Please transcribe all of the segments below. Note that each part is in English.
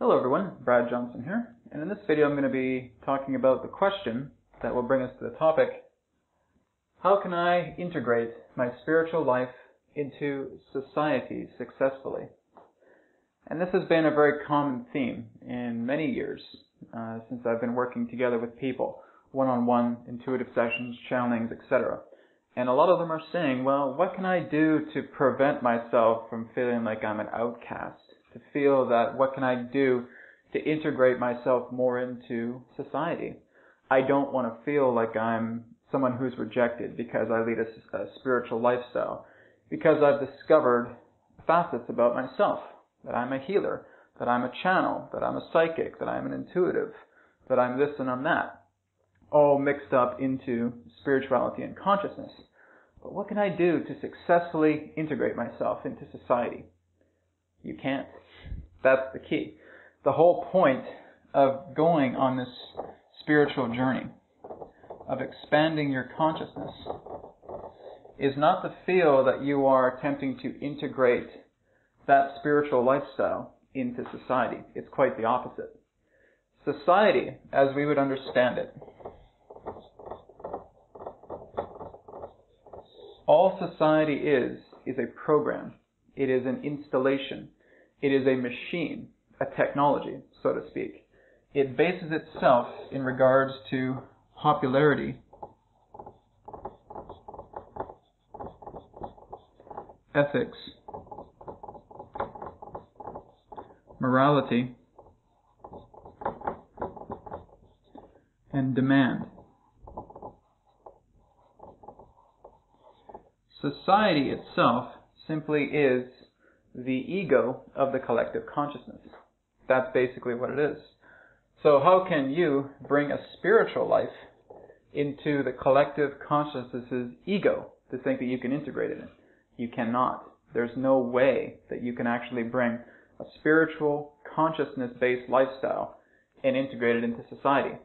Hello everyone, Brad Johnson here, and in this video I'm going to be talking about the question that will bring us to the topic: how can I integrate my spiritual life into society successfully? And this has been a very common theme in many years since I've been working together with people, one-on-one, intuitive sessions, channelings, etc. And a lot of them are saying, well, what can I do to prevent myself from feeling like I'm an outcast? To feel that what can I do to integrate myself more into society? I don't want to feel like I'm someone who's rejected because I lead a spiritual lifestyle, because I've discovered facets about myself, that I'm a healer, that I'm a channel, that I'm a psychic, that I'm an intuitive, that I'm this and I'm that, all mixed up into spirituality and consciousness. But what can I do to successfully integrate myself into society? You can't. That's the key. The whole point of going on this spiritual journey, of expanding your consciousness, is not to feel that you are attempting to integrate that spiritual lifestyle into society. It's quite the opposite. Society, as we would understand it, all society is a program. It is an installation. It is a machine, a technology, so to speak. It bases itself in regards to popularity, ethics, morality, and demand. Society itself simply is the ego of the collective consciousness. That's basically what it is. So how can you bring a spiritual life into the collective consciousness's ego to think that you can integrate it in? You cannot. There's no way that you can actually bring a spiritual, consciousness-based lifestyle and integrate it into society.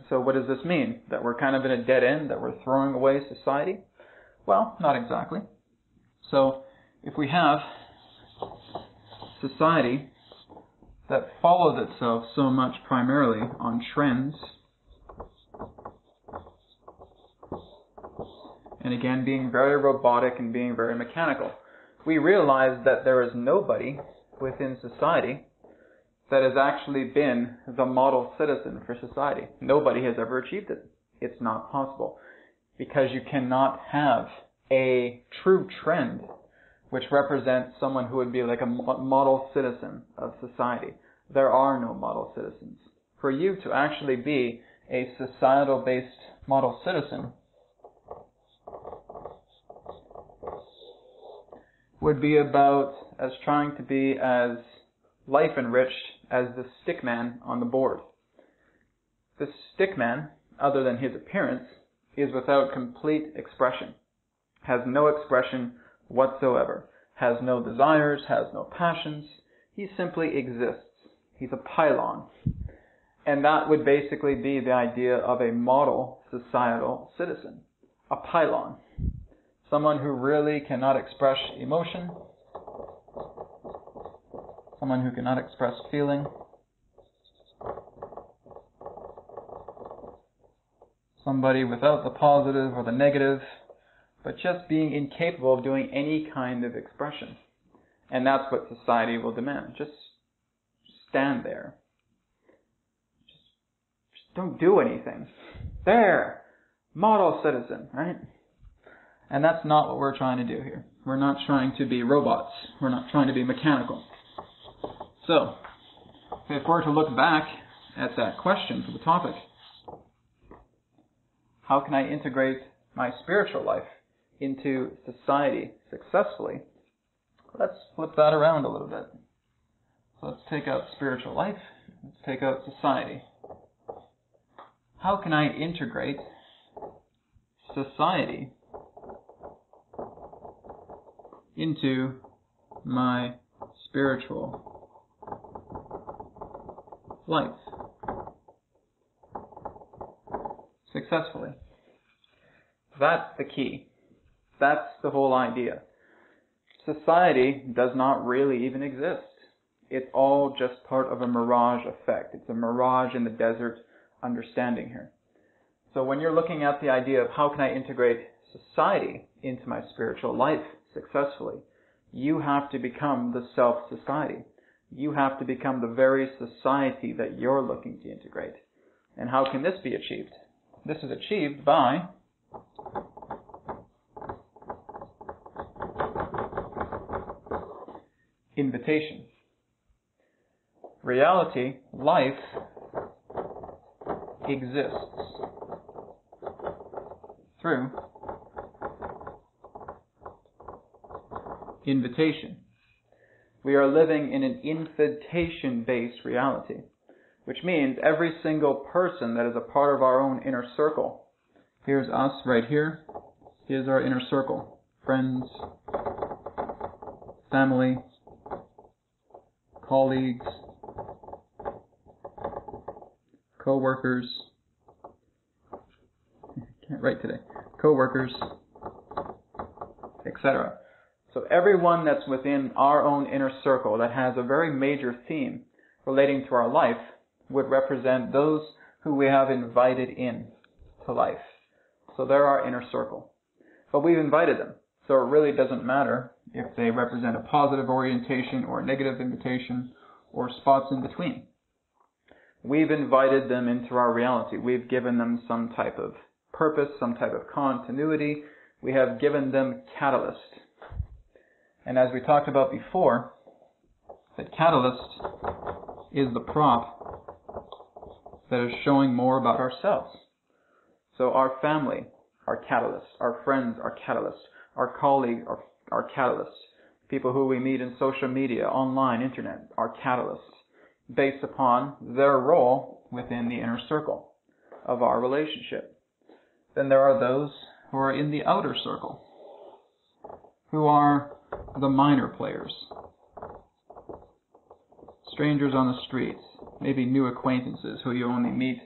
So what does this mean? That we're kind of in a dead end, that we're throwing away society? Well, not exactly. So if we have society that follows itself so much primarily on trends, and again being very robotic and being very mechanical, we realize that there is nobody within society that has actually been the model citizen for society. Nobody has ever achieved it. It's not possible, because you cannot have a true trend which represents someone who would be like a model citizen of society. There are no model citizens. For you to actually be a societal-based model citizen would be about as trying to be as life-enriched as the stick man on the board. The stick man, other than his appearance, is without complete expression, has no expression whatsoever, has no desires, has no passions. He simply exists. He's a pylon. And that would basically be the idea of a model societal citizen. A pylon. Someone who really cannot express emotion. Someone who cannot express feeling. Somebody without the positive or the negative, but just being incapable of doing any kind of expression. And that's what society will demand. Just stand there. Just don't do anything. There! Model citizen, right? And that's not what we're trying to do here. We're not trying to be robots. We're not trying to be mechanical. So, if we're to look back at that question for the topic, how can I integrate my spiritual life into society successfully? Let's flip that around a little bit. So let's take out spiritual life. Let's take out society. How can I integrate society into my spiritual life successfully? That's the key. That's the whole idea. Society does not really even exist. It's all just part of a mirage effect. It's a mirage in the desert understanding here. So when you're looking at the idea of how can I integrate society into my spiritual life successfully, you have to become the self-society. You have to become the very society that you're looking to integrate. And how can this be achieved? This is achieved by invitation. Reality, life, exists through invitation. We are living in an invitation-based reality, which means every single person that is a part of our own inner circle. Here's us right here. Here's our inner circle. Friends, family, colleagues, co-workers, can't write today, co-workers, etc. So everyone that's within our own inner circle that has a very major theme relating to our life would represent those who we have invited in to life. So they're our inner circle. But we've invited them. So it really doesn't matter if they represent a positive orientation or a negative invitation or spots in between. We've invited them into our reality. We've given them some type of purpose, some type of continuity. We have given them catalyst. And as we talked about before, that catalyst is the prop that is showing more about ourselves. So our family are catalysts, our friends are catalysts, our colleagues are catalysts, people who we meet in social media, online, internet, are catalysts, based upon their role within the inner circle of our relationship. Then there are those who are in the outer circle, who are the minor players. Strangers on the streets, maybe new acquaintances who you only meet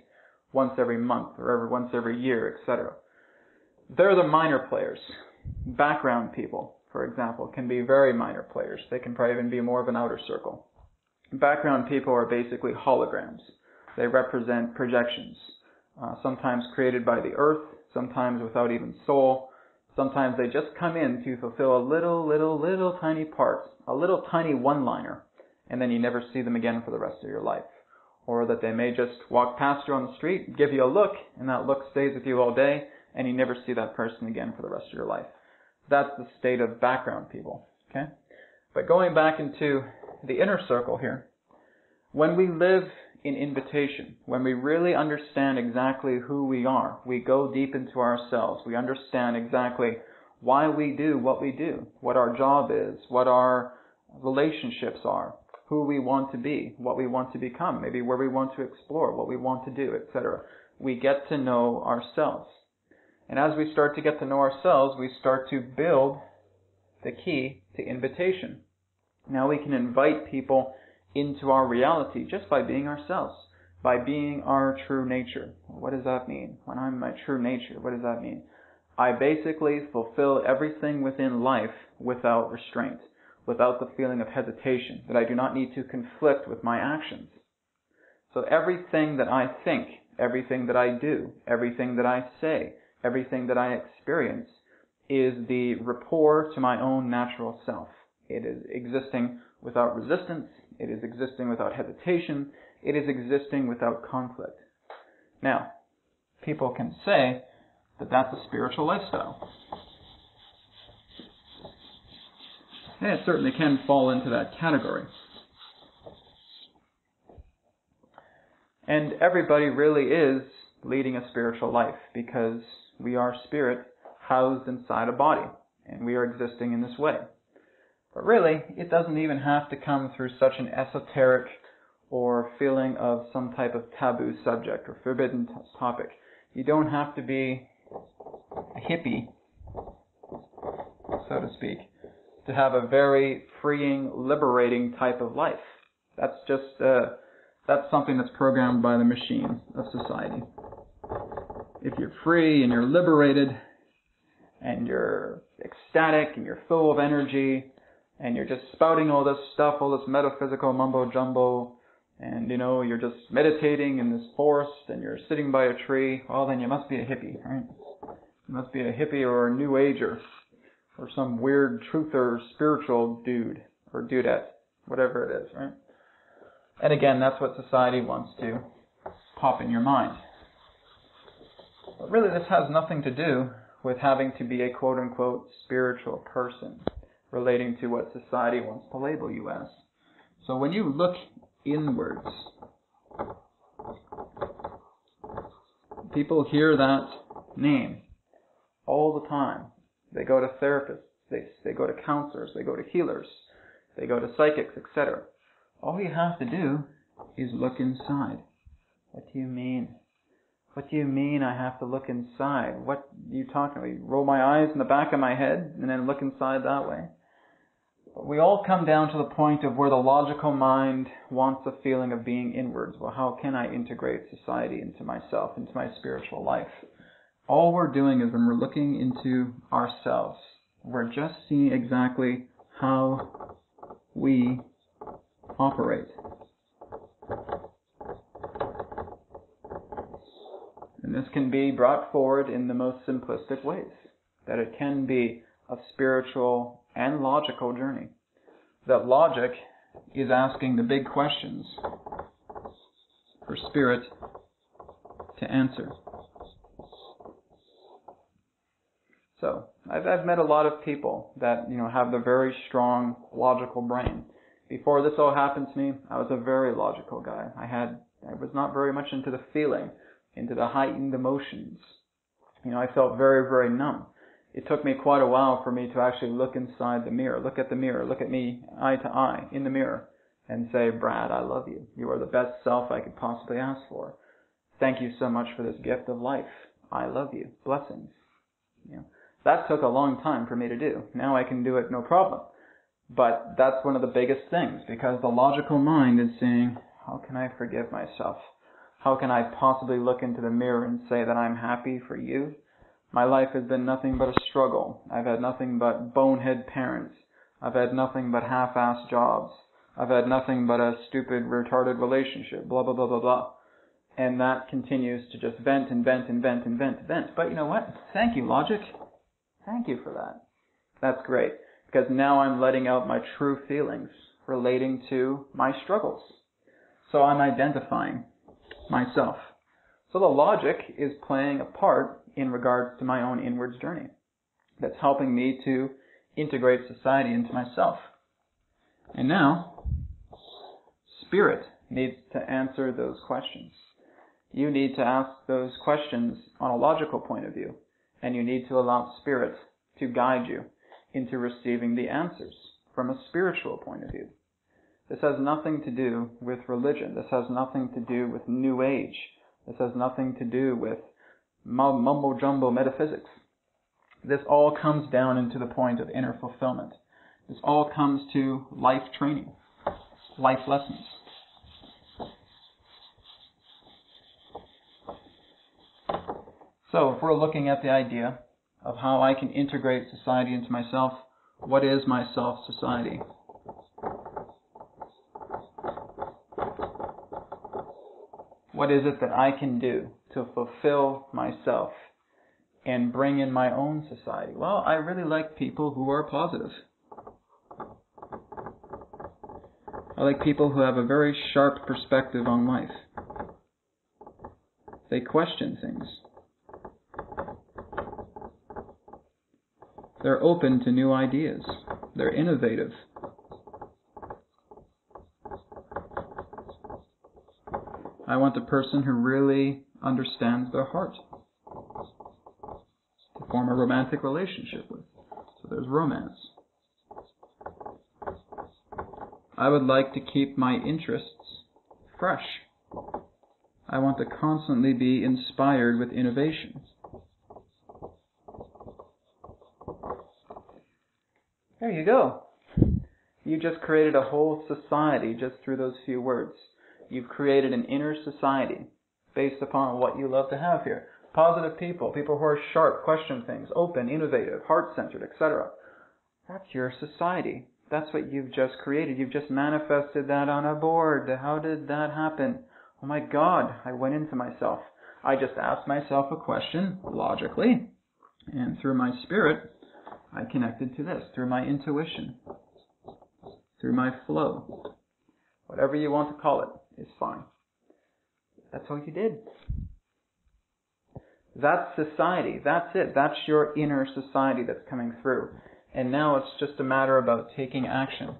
once every month or once every year, etc. They're the minor players. Background people, for example, can be very minor players. They can probably even be more of an outer circle. Background people are basically holograms. They represent projections, sometimes created by the earth, sometimes without even soul. Sometimes they just come in to fulfill a little tiny part, a little tiny one-liner, and then you never see them again for the rest of your life. Or that they may just walk past you on the street, give you a look, and that look stays with you all day, and you never see that person again for the rest of your life. That's the state of background people. Okay? But going back into the inner circle here, when we live in invitation, when we really understand exactly who we are, we go deep into ourselves, we understand exactly why we do what we do, what our job is, what our relationships are, who we want to be, what we want to become, maybe where we want to explore, what we want to do, etc. We get to know ourselves. And as we start to get to know ourselves, we start to build the key to invitation. Now we can invite people into our reality just by being ourselves, by being our true nature. What does that mean? When I'm my true nature, what does that mean? I basically fulfill everything within life without restraint, without the feeling of hesitation, that I do not need to conflict with my actions. So everything that I think, everything that I do, everything that I say, everything that I experience is the rapport to my own natural self. It is existing without resistance. It is existing without hesitation. It is existing without conflict. Now, people can say that that's a spiritual lifestyle. And it certainly can fall into that category. And everybody really is leading a spiritual life because we are spirit housed inside a body, and we are existing in this way. But really, it doesn't even have to come through such an esoteric or feeling of some type of taboo subject or forbidden topic. You don't have to be a hippie, so to speak, to have a very freeing, liberating type of life. That's just that's something that's programmed by the machine of society. If you're free and you're liberated and you're ecstatic and you're full of energy and you're just spouting all this stuff, all this metaphysical mumbo-jumbo, and you're just meditating in this forest, and you're sitting by a tree, well then you must be a hippie, right? You must be a hippie or a new ager, or some weird truther spiritual dude, or dudette, whatever it is, right? And again, that's what society wants to pop in your mind. But really this has nothing to do with having to be a quote-unquote spiritual person, relating to what society wants to label you as. So when you look inwards, people hear that name all the time. They go to therapists, they go to counselors, they go to healers, they go to psychics, etc. All you have to do is look inside. What do you mean? What do you mean I have to look inside? What are you talking about? You roll my eyes in the back of my head and then look inside that way? But we all come down to the point of where the logical mind wants a feeling of being inwards. Well, how can I integrate society into myself, into my spiritual life? All we're doing is when we're looking into ourselves, we're just seeing exactly how we operate. And this can be brought forward in the most simplistic ways, that it can be a spiritual and logical journey. That logic is asking the big questions for spirit to answer. So, I've met a lot of people that, have the very strong logical brain. Before this all happened to me, I was a very logical guy. I was not very much into the feeling, into the heightened emotions. I felt very, very numb. It took me quite a while for me to actually look inside the mirror, look at me eye to eye in the mirror, and say, Brad, I love you. You are the best self I could possibly ask for. Thank you so much for this gift of life. I love you. Blessings. That took a long time for me to do. Now I can do it no problem. But that's one of the biggest things, because the logical mind is saying, how can I forgive myself? How can I possibly look into the mirror and say that I'm happy for you? My life has been nothing but a struggle. I've had nothing but bonehead parents. I've had nothing but half-assed jobs. I've had nothing but a stupid, retarded relationship, blah, blah, blah, blah, blah. And that continues to just vent and vent and vent and vent and vent. But you know what? Thank you, logic. Thank you for that. That's great, because now I'm letting out my true feelings relating to my struggles. So I'm identifying myself. So the logic is playing a part in regards to my own inwards journey. That's helping me to integrate society into myself. And now, spirit needs to answer those questions. You need to ask those questions on a logical point of view, and you need to allow spirit to guide you into receiving the answers from a spiritual point of view. This has nothing to do with religion. This has nothing to do with New Age. This has nothing to do with mumbo-jumbo metaphysics. This all comes down into the point of inner fulfillment. This all comes to life training, life lessons. So if we're looking at the idea of how I can integrate society into myself, what is my self-society? What is it that I can do to fulfill myself and bring in my own society? Well, I really like people who are positive. I like people who have a very sharp perspective on life. They question things. They're open to new ideas. They're innovative. I want a person who really understands their heart to form a romantic relationship with. So there's romance. I would like to keep my interests fresh. I want to constantly be inspired with innovation. There you go. You just created a whole society just through those few words. You've created an inner society based upon what you love to have here. Positive people, people who are sharp, question things, open, innovative, heart-centered, etc. That's your society. That's what you've just created. You've just manifested that on a board. How did that happen? Oh my God, I went into myself. I just asked myself a question logically, and through my spirit, I connected to this. Through my intuition, through my flow. Whatever you want to call it is fine. That's all you did. That's society. That's it. That's your inner society that's coming through. And now it's just a matter about taking action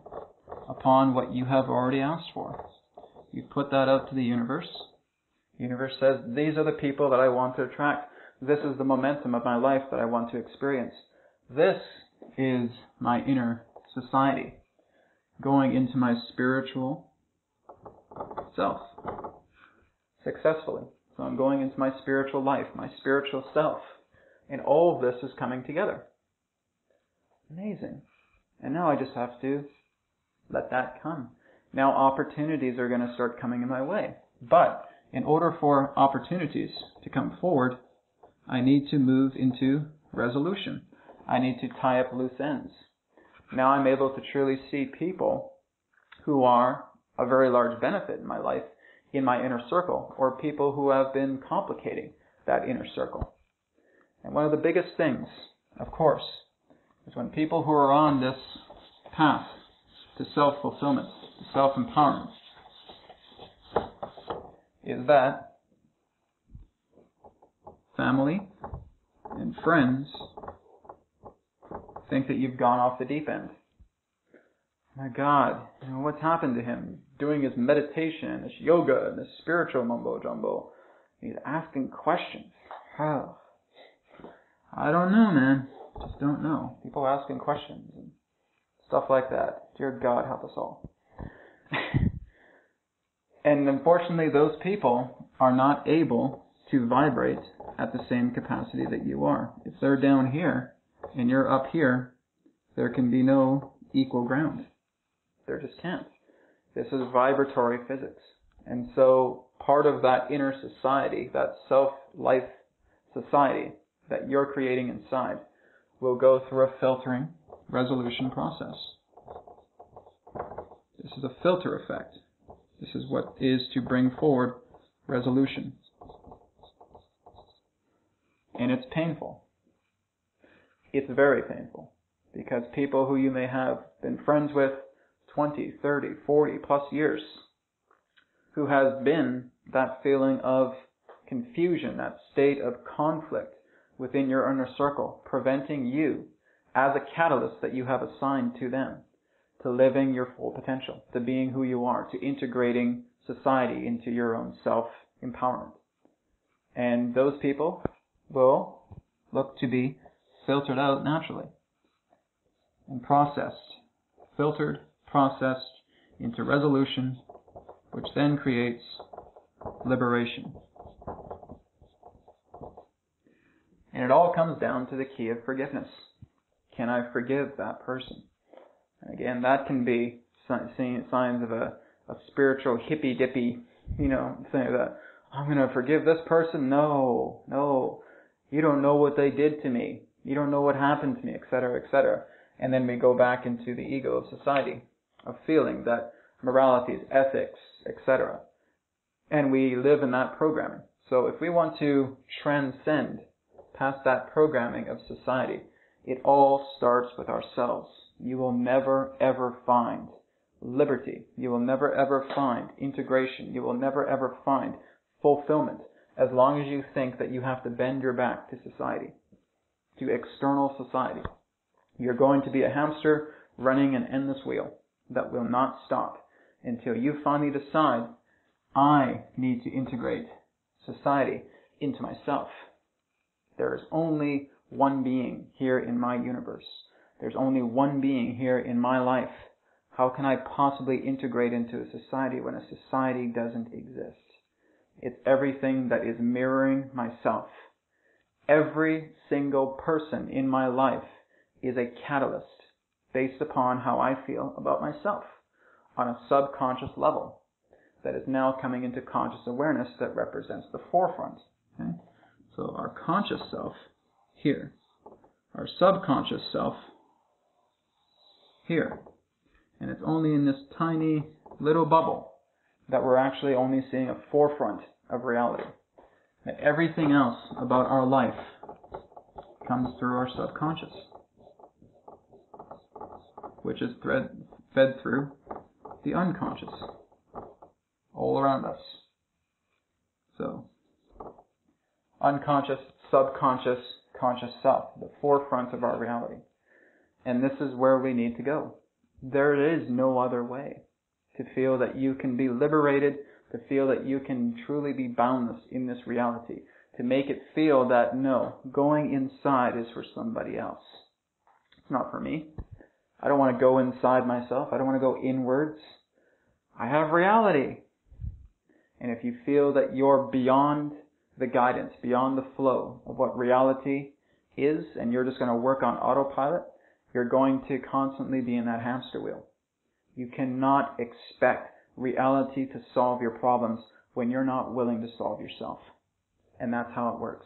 upon what you have already asked for. You put that out to the universe. The universe says, these are the people that I want to attract. This is the momentum of my life that I want to experience. This is my inner society. Going into my spiritual self. Successfully. So I'm going into my spiritual life, my spiritual self. And all of this is coming together. Amazing. And now I just have to let that come. Now opportunities are going to start coming in my way. But in order for opportunities to come forward, I need to move into resolution. I need to tie up loose ends. Now I'm able to truly see people who are a very large benefit in my life, in my inner circle, or people who have been complicating that inner circle. And one of the biggest things, of course, is when people who are on this path to self-fulfillment, to self-empowerment, is that family and friends think that you've gone off the deep end. My God, what's happened to him? Doing his meditation, his yoga, and his spiritual mumbo-jumbo. He's asking questions. Oh, I don't know, man. Just don't know. People asking questions and stuff like that. Dear God, help us all. And unfortunately, those people are not able to vibrate at the same capacity that you are. If they're down here and you're up here, there can be no equal ground. There just can't. This is vibratory physics. And so part of that inner society, that self-life society that you're creating inside, will go through a filtering resolution process. This is a filter effect. This is what is to bring forward resolution. And it's painful. It's very painful. Because people who you may have been friends with 20, 30, 40 plus years, who has been that feeling of confusion, that state of conflict within your inner circle, preventing you as a catalyst that you have assigned to them to living your full potential, to being who you are, to integrating society into your own self-empowerment. And those people will look to be filtered out naturally and processed, filtered, processed into resolution, which then creates liberation. And it all comes down to the key of forgiveness. Can I forgive that person? And again, that can be signs of a spiritual hippy-dippy, saying that, I'm going to forgive this person. No. You don't know what they did to me. You don't know what happened to me, etc., etc. And then we go back into the ego of society, of feeling that morality is ethics, etc. And we live in that programming. So if we want to transcend past that programming of society, it all starts with ourselves. You will never ever find liberty. You will never ever find integration. You will never ever find fulfillment as long as you think that you have to bend your back to society, to external society. You're going to be a hamster running an endless wheel that will not stop until you finally decide, I need to integrate society into myself. There is only one being here in my universe. There's only one being here in my life. How can I possibly integrate into a society when a society doesn't exist? It's everything that is mirroring myself. Every single person in my life is a catalyst based upon how I feel about myself on a subconscious level that is now coming into conscious awareness that represents the forefront. Okay? So our conscious self here, our subconscious self here. And it's only in this tiny little bubble that we're actually only seeing a forefront of reality. That everything else about our life comes through our subconscious, which is fed through the unconscious, all around us. So, unconscious, subconscious, conscious self, the forefront of our reality. And this is where we need to go. There is no other way to feel that you can be liberated, to feel that you can truly be boundless in this reality, to make it feel that no, going inside is for somebody else. It's not for me. I don't want to go inside myself. I don't want to go inwards. I have reality. And if you feel that you're beyond the guidance, beyond the flow of what reality is, and you're just going to work on autopilot, you're going to constantly be in that hamster wheel. You cannot expect reality to solve your problems when you're not willing to solve yourself. And that's how it works.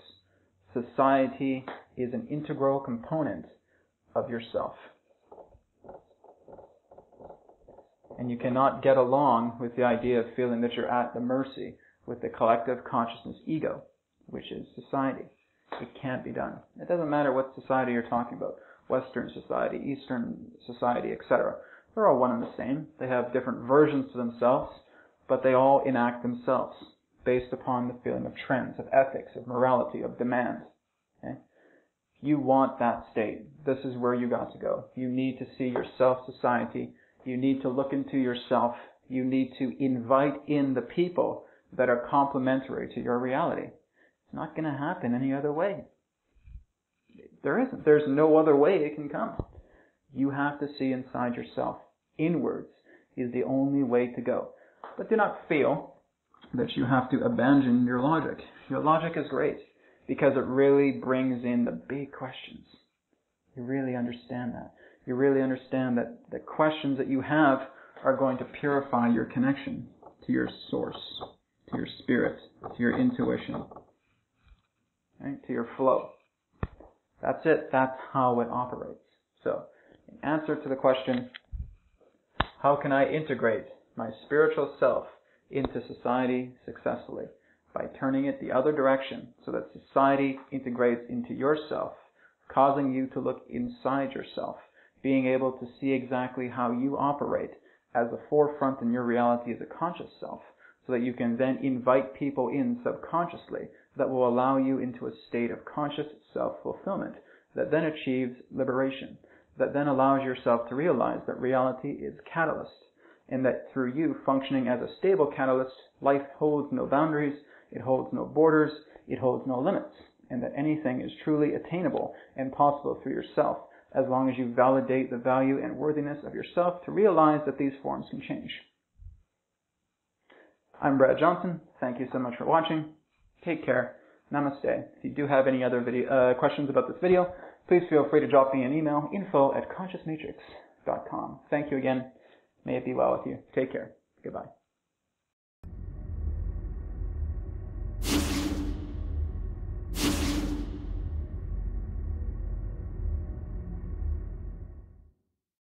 Society is an integral component of yourself. And you cannot get along with the idea of feeling that you're at the mercy with the collective consciousness ego, which is society. It can't be done. It doesn't matter what society you're talking about. Western society, Eastern society, etc. They're all one and the same. They have different versions to themselves, but they all enact themselves based upon the feeling of trends, of ethics, of morality, of demands. Okay? You want that state. This is where you got to go. You need to see yourself society. You need to look into yourself. You need to invite in the people that are complementary to your reality. It's not going to happen any other way. There isn't. There's no other way it can come. You have to see inside yourself. Inwards is the only way to go. But do not feel that you have to abandon your logic. Your logic is great because it really brings in the big questions. You really understand that. You really understand that the questions that you have are going to purify your connection to your source, to your spirit, to your intuition, right? To your flow. That's it. That's how it operates. So, in answer to the question, how can I integrate my spiritual self into society successfully? By turning it the other direction so that society integrates into yourself, causing you to look inside yourself, being able to see exactly how you operate as the forefront in your reality as a conscious self, so that you can then invite people in subconsciously that will allow you into a state of conscious self-fulfillment that then achieves liberation, that then allows yourself to realize that reality is catalyst, and that through you functioning as a stable catalyst, life holds no boundaries, it holds no borders, it holds no limits, and that anything is truly attainable and possible through yourself, as long as you validate the value and worthiness of yourself to realize that these forms can change. I'm Brad Johnson. Thank you so much for watching. Take care. Namaste. If you do have any other questions about this video, please feel free to drop me an email, info@consciousmatrix.com. Thank you again. May it be well with you. Take care. Goodbye.